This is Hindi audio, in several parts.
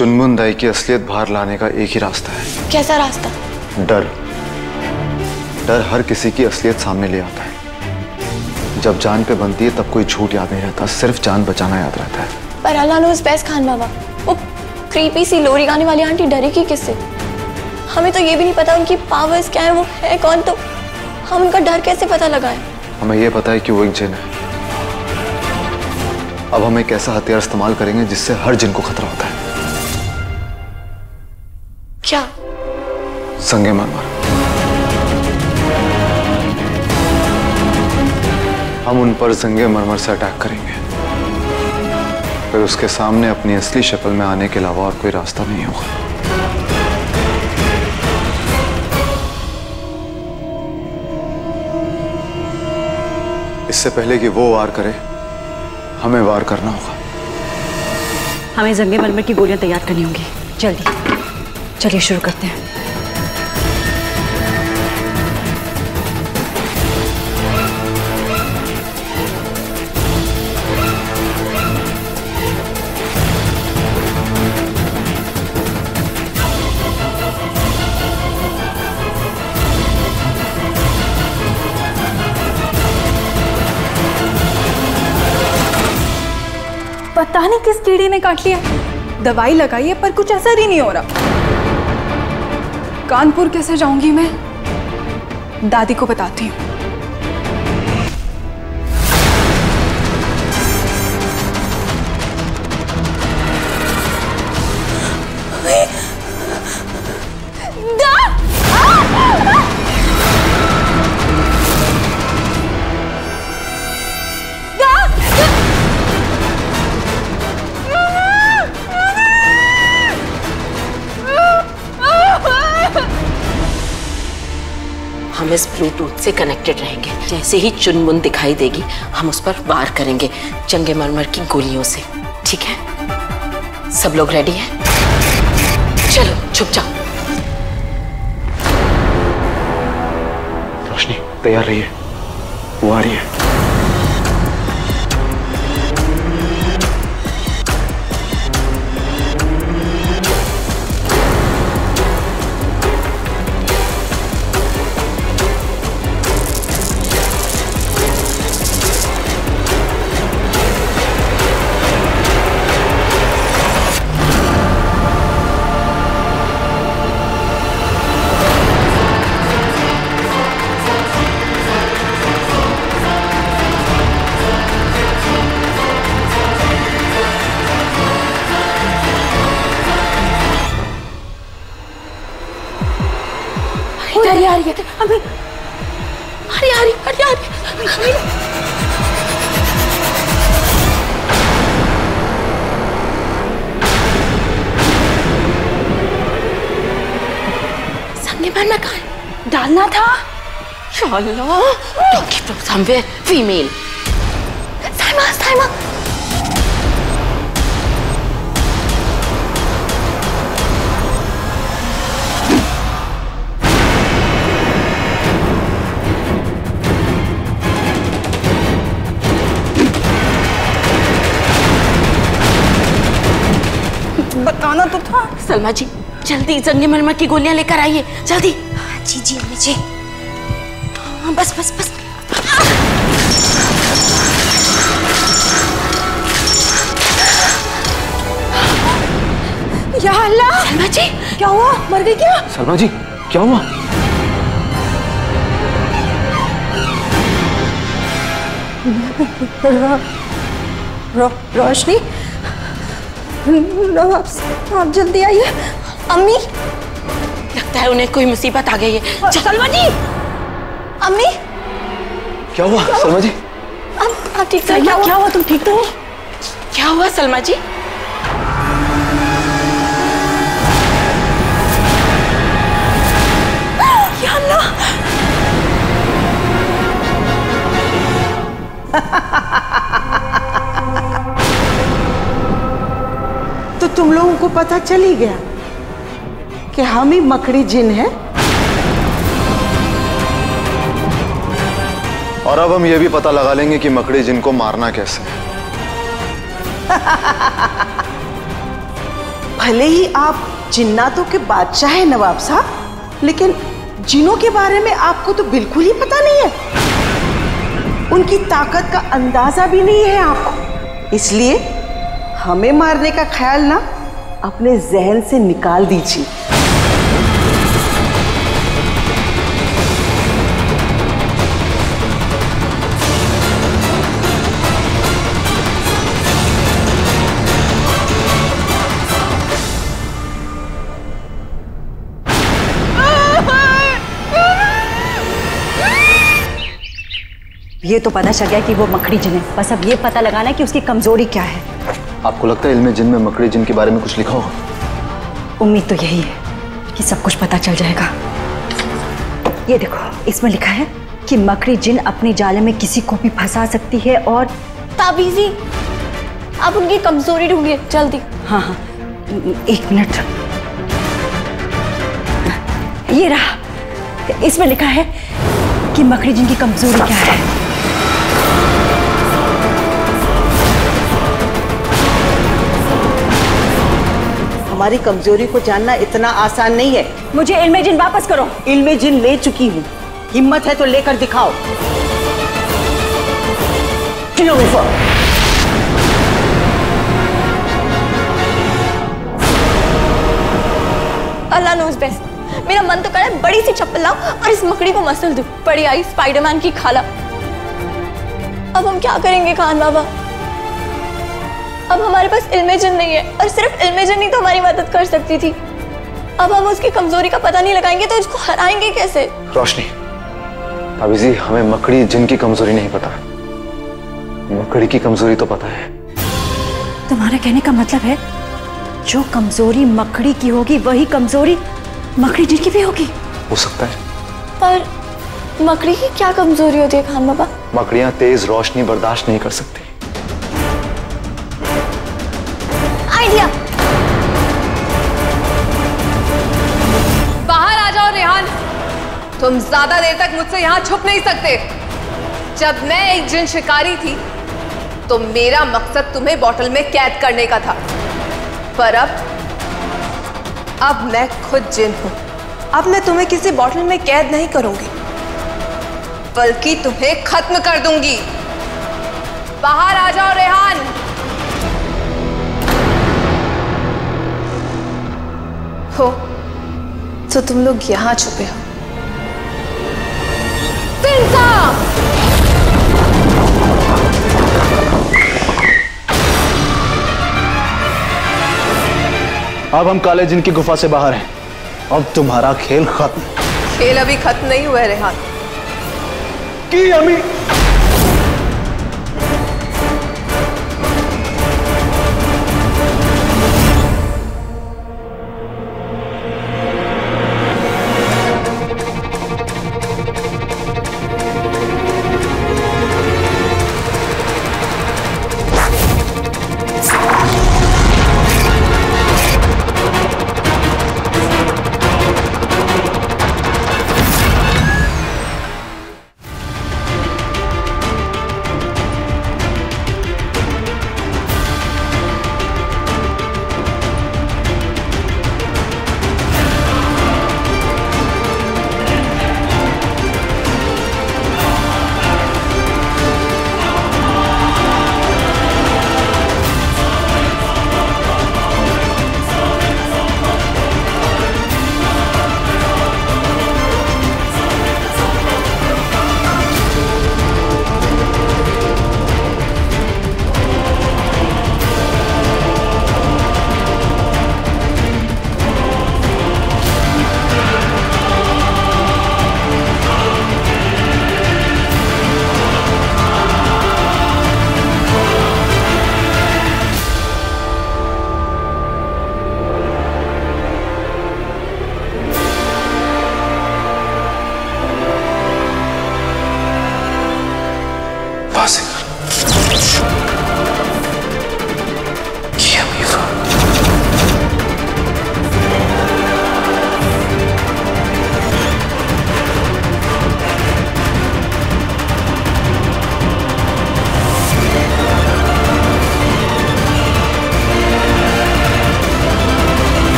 चुनमुन दाई की असलियत बाहर लाने का एक ही रास्ता है। कैसा रास्ता? डर। डर हर किसी की असलियत सामने ले आता है। जब जान पे बनती है तब कोई झूठ याद नहीं रहता, सिर्फ जान बचाना याद रहता है। पर अल्लाह नोज़ बेस्ट खान बाबा, वो क्रीपी सी लोरी गाने वाली आंटी डरेगी किससे? हमें तो ये भी नहीं पता उनकी पावर्स क्या है, वो है कौन, तो हम उनका डर कैसे पता लगाएं? हमें ये पता है कि वो एक जिन है। अब हम एक ऐसा हथियार इस्तेमाल करेंगे जिससे हर जिन को खतरा होता है। क्या? संगे मरमर। हम उन पर संगे मरमर से अटैक करेंगे, फिर उसके सामने अपनी असली शक्ल में आने के अलावा और कोई रास्ता नहीं होगा। इससे पहले कि वो वार करे, हमें वार करना होगा। हमें जंगे मरमर की गोलियां तैयार करनी होंगी, जल्दी। चलिए शुरू करते हैं। पता नहीं किस कीड़े ने काट लिया, दवाई लगाई है पर कुछ असर ही नहीं हो रहा। कानपुर कैसे जाऊंगी मैं? दादी को बताती हूँ। हम इस ब्लूटूथ से कनेक्टेड रहेंगे। जैसे ही चुनमुन दिखाई देगी हम उस पर वार करेंगे जंगे मरमर की गोलियों से, ठीक है? सब लोग रेडी हैं? चलो छुप जाओ। रोशनी तैयार रहिए, वो आ रही है। आ रही है अभी, आ रही। संगे मरमर कहाँ है? डालना था। Talking from somewhere female. Saima. बताना तो था। सलमा जी जल्दी जंगे मरमर की गोलियां लेकर आइए, जल्दी। जी अम्मी जी। हाँ, बस। या अल्लाह! सलमा जी क्या हुआ? मर गई क्या? सलमा जी क्या हुआ? रोशनी, आप जल्दी आइए। अम्मी, लगता है उन्हें कोई मुसीबत आ गई है। सलमा जी। अम्मी क्या हुआ? सलमा जी आप ठीक तो? क्या हुआ? तुम ठीक तो हो? क्या हुआ सलमा जी? या अल्लाह! तो तुम लोगों को पता चल ही गया कि हम ही मकड़ी जिन हैं। और अब हम ये भी पता लगा लेंगे कि मकड़ी जिन को मारना कैसे है। भले ही आप जिन्नातों के बादशाह हैं नवाब साहब, लेकिन जिनों के बारे में आपको तो बिल्कुल ही पता नहीं है। उनकी ताकत का अंदाजा भी नहीं है आपको। इसलिए हमें मारने का ख्याल ना अपने जहन से निकाल दीजिए। ये तो पता चल गया कि वो मकड़ी जिन है, बस अब ये पता लगाना है कि उसकी कमजोरी क्या है। आपको लगता है इल्मे जिन में मकड़ी जिन के बारे में कुछ लिखा होगा? उम्मीद तो यही है कि सब कुछ पता चल जाएगा। ये देखो, इसमें लिखा है कि मकड़ी जिन अपने जाले में किसी को भी फंसा सकती है और ताबीजी, आप उनकी कमजोरी ढूंढिए जल्दी। हाँ हाँ, एक मिनट, ये रहा। इसमें लिखा है कि मकड़ी जिन की कमजोरी क्या है। हमारी कमजोरी को जानना इतना आसान नहीं है। मुझे इल्मे जिन वापस करो। इल्मे जिन ले चुकी हूँ, हिम्मत है तो लेकर दिखाओ। अल्लाह नोज़ बेस्ट। मेरा मन तो कर रहा है बड़ी सी चप्पल लाऊं और इस मकड़ी को मसल दूं। बड़ी आई स्पाइडरमैन की खाला। अब हम क्या करेंगे खान बाबा? अब हमारे पास इल्मे जिन नहीं है, और सिर्फ इल्मे जिन ही तो हमारी मदद कर सकती थी। अब हम उसकी कमजोरी का पता नहीं लगाएंगे तो इसको हराएंगे कैसे? रोशनी, ताबीजी, हमें मकड़ी जिन की कमजोरी नहीं पता, मकड़ी की कमजोरी तो पता है। तुम्हारा कहने का मतलब है जो कमजोरी मकड़ी की होगी वही कमजोरी मकड़ी जिन की भी होगी? हो सकता है। पर मकड़ी की क्या कमजोरी होती है खान बाबा? मकड़ियां तेज रोशनी बर्दाश्त नहीं कर सकती। आइडिया। बाहर आ जाओ रेहान, तुम ज्यादा देर तक मुझसे यहाँ छुप नहीं सकते। जब मैं एक जिन शिकारी थी तो मेरा मकसद तुम्हें बोतल में कैद करने का था, पर अब मैं खुद जिन हूं। अब मैं तुम्हें किसी बोतल में कैद नहीं करूंगी, बल्कि तुम्हें खत्म कर दूंगी। बाहर आ जाओ रेहान। हो तो तुम लोग यहां छुपे हो। अब हम काले जिन की गुफा से बाहर हैं। अब तुम्हारा खेल खत्म। खेल अभी खत्म नहीं हुआ है रेहान। की अम्मी,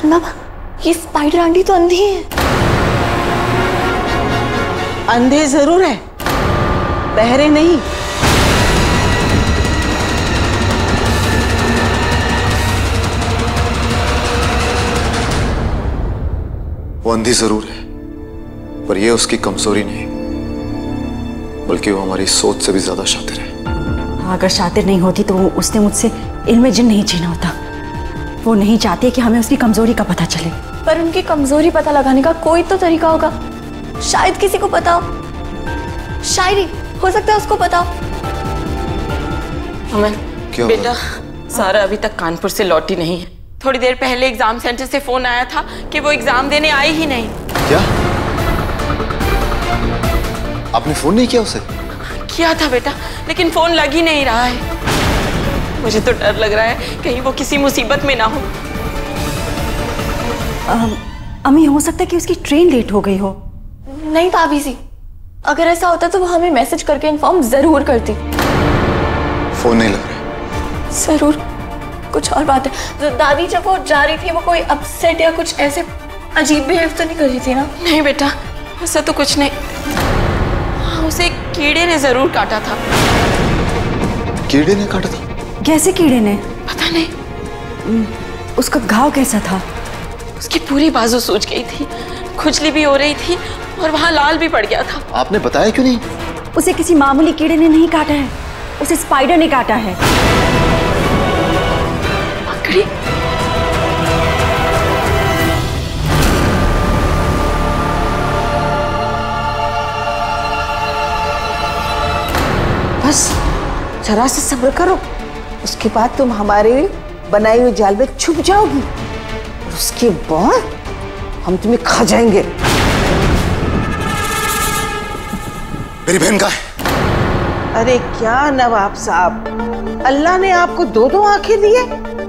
खान बाबा, ये स्पाइडर आंटी तो अंधी है। अंधे जरूर है, बहरे नहीं। वो अंधी जरूर है, पर यह उसकी कमजोरी नहीं, बल्कि वो हमारी सोच से भी ज्यादा शातिर है। अगर शातिर नहीं होती तो उसने मुझसे इल्म जिन नहीं छीना होता। वो नहीं चाहती कि हमें उसकी कमजोरी का पता चले। पर उनकी कमजोरी पता लगाने का कोई तो तरीका होगा। शायद किसी को पता हो, शायरी हो सकता है उसको पता हो। अमन, क्या बेटा सारा अभी तक कानपुर से लौटी नहीं है। थोड़ी देर पहले एग्जाम सेंटर से फोन आया था कि वो एग्जाम देने आई ही नहीं। क्या? आपने फोन नहीं किया उसे? किया था बेटा, लेकिन फोन लग ही नहीं रहा है। मुझे तो डर लग रहा है कहीं वो किसी मुसीबत में ना हो। अम्मी, हो सकता है कि उसकी ट्रेन लेट हो गई हो। नहीं भाभी जी, अगर ऐसा होता तो वो हमें मैसेज करके इन्फॉर्म जरूर करती। फोन नहीं लग रहा। जरूर कुछ और बात है। दादी जब वो जा रही थी, वो कोई अपसेट या कुछ ऐसे अजीब बिहेव तो नहीं कर रही थी ना? नहीं बेटा, ऐसा तो कुछ नहीं। हाँ, उसे कीड़े ने जरूर काटा था। कीड़े ने काटा था? कैसे कीड़े ने? पता नहीं। उसका घाव कैसा था? उसकी पूरी बाजू सूज गई थी, खुजली भी हो रही थी और वहां लाल भी पड़ गया था। आपने बताया क्यों नहीं? उसे किसी मामूली कीड़े ने नहीं काटा है, उसे स्पाइडर ने काटा है। मकड़ी? बस जरा से सब्र करो, उसके बाद तुम हमारे बनाई हुई जाल में छुप जाओगी और उसके बाद हम तुम्हें खा जाएंगे। मेरी बहन कहाँ है? अरे क्या नवाब साहब, अल्लाह ने आपको दो दो आंखें दी है,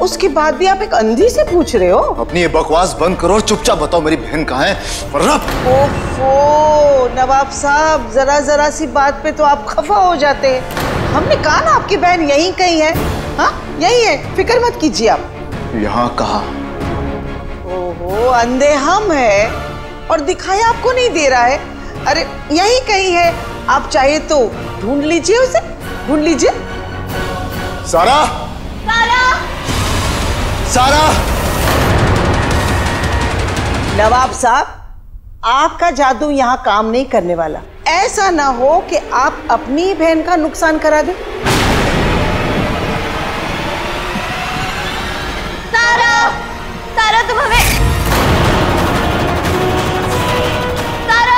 उसके बाद भी आप एक अंधी से पूछ रहे हो? अपनी ये बकवास बंद करो और चुपचाप बताओ मेरी बहन कहाँ है, वरना। ओफो नवाब साहब, जरा जरा सी बात पे तो आप खफा हो जाते हैं। हमने कहा ना आपकी बहन यहीं कहीं है। हाँ यही है, फिक्र मत कीजिए आप। यहाँ कहा? ओहो, अंधे हम है और दिखाई आपको नहीं दे रहा है। अरे यही कहीं है, आप चाहे तो ढूंढ लीजिए उसे, ढूंढ लीजिए। सारा, सारा, सारा। नवाब साहब, आपका जादू यहाँ काम नहीं करने वाला। ऐसा ना हो कि आप अपनी बहन का नुकसान करा दें। सारा, सारा तुम हमें, सारा,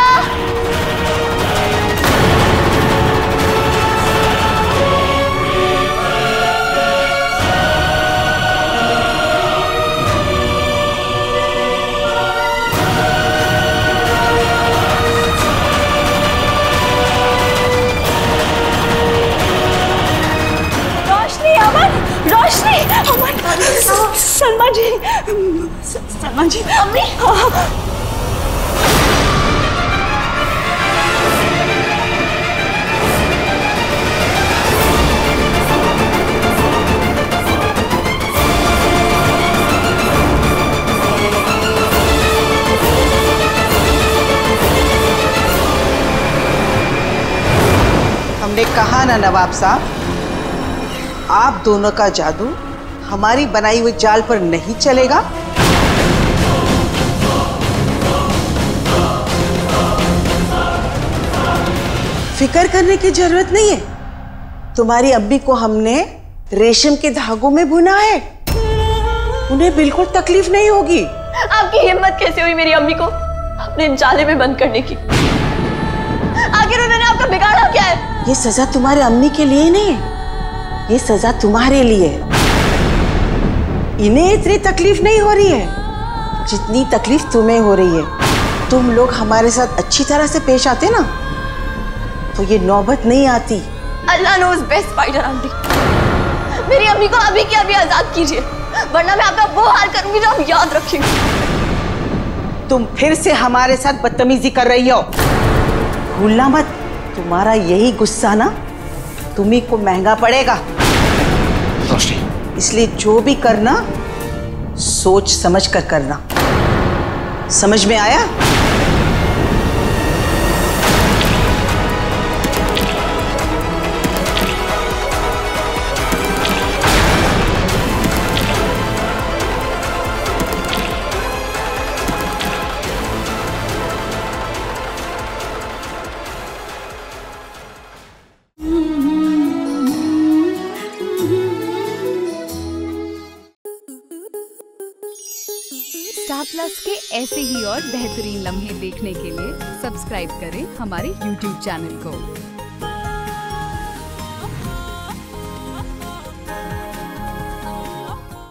रोशनी, अमन, सलमा जी, सलमा जी, अम्मी। हमने कहा ना नवाब साहब, आप दोनों का जादू हमारी बनाई हुई जाल पर नहीं चलेगा। फिक्र करने की जरूरत नहीं है, तुम्हारी अम्मी को हमने रेशम के धागों में बुना है, उन्हें बिल्कुल तकलीफ नहीं होगी। आपकी हिम्मत कैसे हुई मेरी अम्मी को अपने जाले में बंद करने की? आखिर उन्होंने आपका बिगाड़ा क्या है? ये सजा तुम्हारे अम्मी के लिए नहीं है, ये सजा तुम्हारे लिए है। इन्हें इतनी तकलीफ नहीं हो रही है जितनी तकलीफ तुम्हें हो रही है। तुम लोग हमारे साथ अच्छी तरह से पेश आते ना तो ये नौबत नहीं आती। अल्लाह नोज़ बेस्ट स्पाइडर आंटी, मेरी अम्मी को अभी के अभी आजाद कीजिए, वरना मैं आपका वो हाल करूंगी जो आप याद रखेंगे। तुम फिर से हमारे साथ बदतमीजी कर रही हो, भूलना मत। तुम्हारा यही गुस्सा ना तुम्ही को महंगा पड़ेगा, इसलिए जो भी करना सोच समझ कर करना। समझ में आया? स्टार प्लस के ऐसे ही और बेहतरीन लम्हे देखने के लिए सब्सक्राइब करें हमारे YouTube चैनल को।